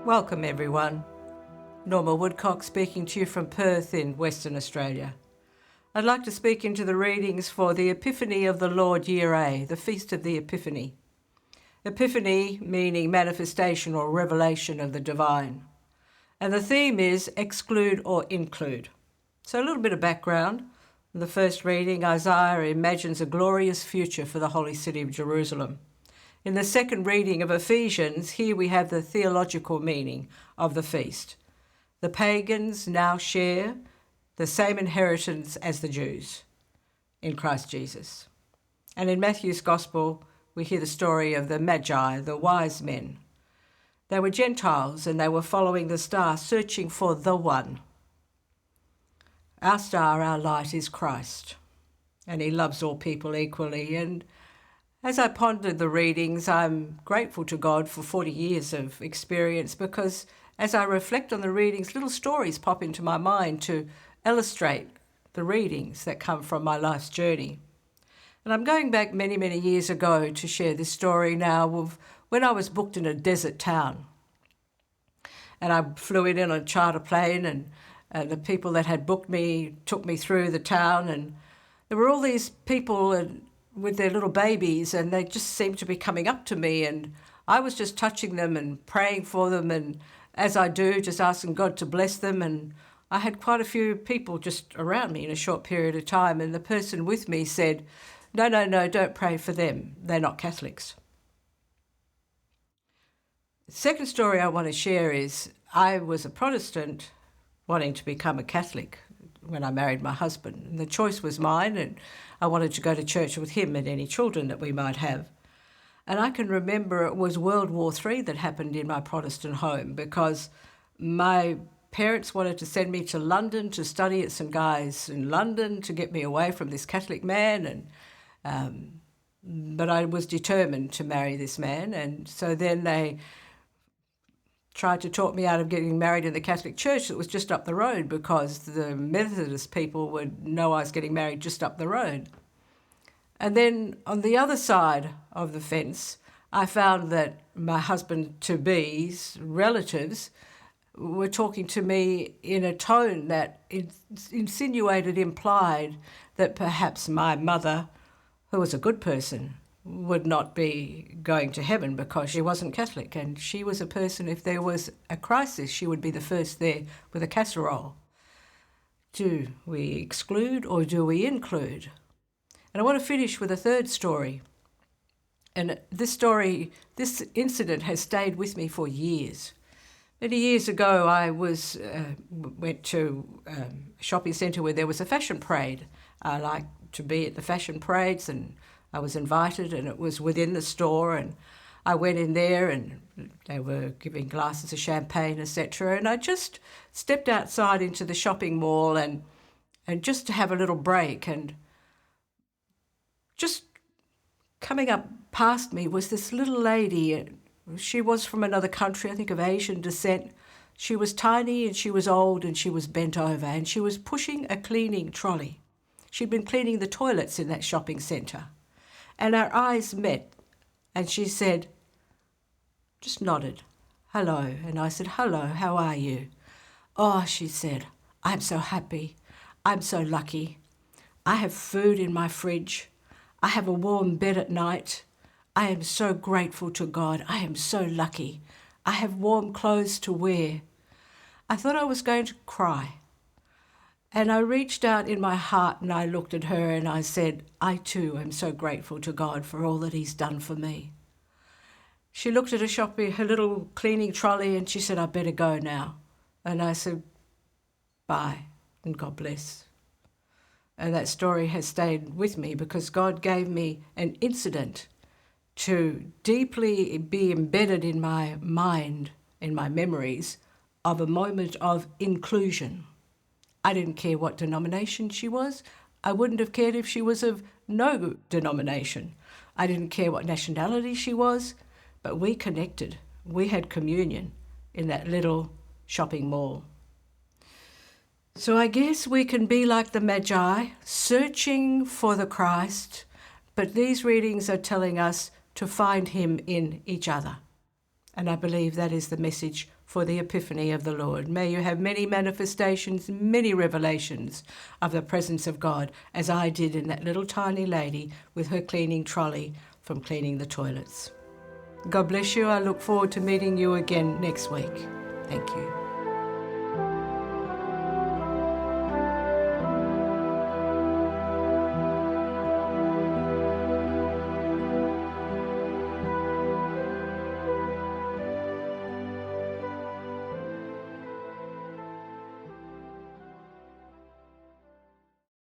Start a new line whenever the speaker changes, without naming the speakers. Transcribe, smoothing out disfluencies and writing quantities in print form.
Welcome everyone. Norma Woodcock speaking to you from Perth in Western Australia. I'd like to speak into the readings for the Epiphany of the Lord Year A, the Feast of the Epiphany. Epiphany meaning manifestation or revelation of the divine. And the theme is exclude or include. So a little bit of background. In the first reading, Isaiah imagines a glorious future for the holy city of Jerusalem. In the second reading of Ephesians, here we have the theological meaning of the feast. The pagans now share the same inheritance as the Jews in Christ Jesus. And in Matthew's Gospel, we hear the story of the Magi, the wise men. They were Gentiles and they were following the star, searching for the one. Our star, our light is Christ, and he loves all people equally. And as I pondered the readings, I'm grateful to God for 40 years of experience, because as I reflect on the readings, little stories pop into my mind to illustrate the readings that come from my life's journey. And I'm going back many, many years ago to share this story now of when I was booked in a desert town. And I flew in on a charter plane, and the people that had booked me took me through the town, and there were all these people with their little babies, and they just seemed to be coming up to me, and I was just touching them and praying for them, and as I do, just asking God to bless them. And I had quite a few people just around me in a short period of time, and the person with me said, no, don't pray for them. They're not Catholics. The second story I want to share is I was a Protestant wanting to become a Catholic when I married my husband. And the choice was mine, and I wanted to go to church with him and any children that we might have. And I can remember it was World War III that happened in my Protestant home, because my parents wanted to send me to London to study at St Guy's in London to get me away from this Catholic man. But I was determined to marry this man. And so then they tried to talk me out of getting married in the Catholic Church that was just up the road, because the Methodist people would know I was getting married just up the road. And then on the other side of the fence, I found that my husband-to-be's relatives were talking to me in a tone that insinuated, implied that perhaps my mother, who was a good person, would not be going to heaven because she wasn't Catholic, and she was a person, if there was a crisis, she would be the first there with a casserole. Do we exclude or do we include? And I want to finish with a third story. And this incident has stayed with me for years. Many years ago, I went to a shopping centre where there was a fashion parade. I like to be at the fashion parades, and I was invited, and it was within the store, and I went in there and they were giving glasses of champagne, etc. And I just stepped outside into the shopping mall and just to have a little break, and just coming up past me was this little lady. She was from another country, I think of Asian descent. She was tiny and she was old and she was bent over, and she was pushing a cleaning trolley. She'd been cleaning the toilets in that shopping centre. And our eyes met, and she said, just nodded, hello. And I said, hello, how are you? Oh, she said, I'm so happy. I'm so lucky. I have food in my fridge. I have a warm bed at night. I am so grateful to God. I am so lucky. I have warm clothes to wear. I thought I was going to cry. And I reached out in my heart and I looked at her and I said, I too am so grateful to God for all that he's done for me. She looked at her little cleaning trolley, and she said, I better go now. And I said, bye and God bless. And that story has stayed with me because God gave me an incident to deeply be embedded in my mind, in my memories, of a moment of inclusion. I didn't care what denomination she was. I wouldn't have cared if she was of no denomination. I didn't care what nationality she was, but we connected. We had communion in that little shopping mall. So I guess we can be like the Magi, searching for the Christ, but these readings are telling us to find him in each other. And I believe that is the message for the Epiphany of the Lord. May you have many manifestations, many revelations of the presence of God, as I did in that little tiny lady with her cleaning trolley from cleaning the toilets. God bless you. I look forward to meeting you again next week. Thank you.